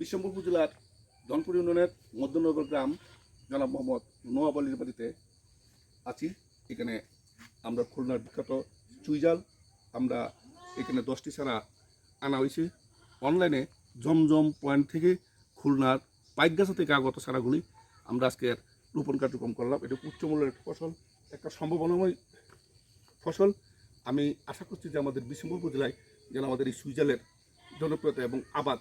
বিশ্বম্বর উপজেলার ধনপুর ইউনিয়নের মধ্যনগর গ্রাম জনাব মোহাম্মদ নওয়াব আলীর বাড়িতে আছি। এখানে আমরা খুলনার বিখ্যাত চুইজাল আমরা এখানে 10টি চারা আনা হয়েছে অনলাইনে জমজম পয়েন্ট থেকে। খুলনার পাইকগাছা থেকে আগত চারাগুলি আমরা আজকে রোপণ কার্যক্রম করলাম। এটা উচ্চমূল্যের একটা ফসল, একটা সম্ভাবনাময় ফসল। আমি আশা করছি যে আমাদের বিশ্বম্বর উপজেলায় যেন আমাদের এই সুইজালের জনপ্রিয়তা এবং আবাদ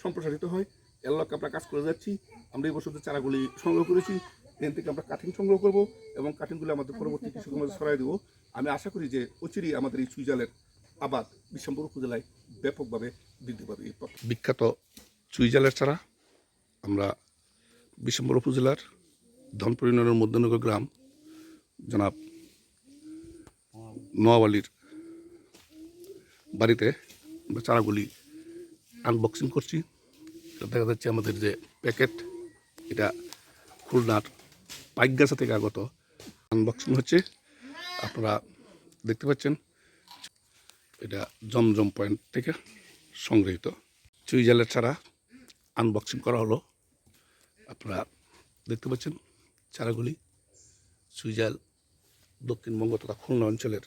সম্প্রসারিত হয়, এর লক্ষ্যে আমরা কাজ করে যাচ্ছি। আমরা এই বছর যে চারাগুলি সংগ্রহ করেছি এখান থেকে আমরা কাটিং সংগ্রহ করব এবং কাটিংগুলি আমাদের পরবর্তী কৃষকের মধ্যে ছড়াই দেবো। আমি আশা করি যে অচিরেই আমাদের এই সুইজালের আবাদ বিশ্বম্বর উপজেলায় ব্যাপকভাবে বৃদ্ধি পাবে। বিখ্যাত চুইজালের চারা আমরা বিশ্বম্বর উপজেলার ধনপুর ইউনিয়নের মধ্যনগর গ্রাম জনাব নওয়াব আলীর বাড়িতে আমরা চারাগুলি আনবক্সিং করছি। দেখা যাচ্ছে আমাদের যে প্যাকেট, এটা খুলনার পাইকগাছা থেকে আগত আনবক্সিং হচ্ছে। আপনারা দেখতে পাচ্ছেন এটা জমজম পয়েন্ট থেকে সংগৃহীত চুইজালের চারা আনবক্সিং করা হলো। আপনারা দেখতে পাচ্ছেন চারাগুলি চুইজাল দক্ষিণবঙ্গ তথা খুলনা অঞ্চলের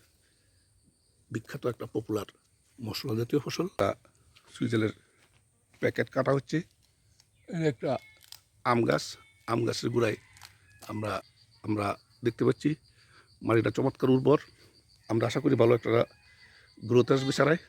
বিখ্যাত একটা পপুলার মশলা জাতীয় ফসল। চুইজালের প্যাকেট কাটা হচ্ছে। একটা আম গাছের গোড়ায় আমরা দেখতে পাচ্ছি মাটিটা চমৎকার উর্বর। আমরা আশা করি ভালো একটা গ্রোথ আসবে চারায়।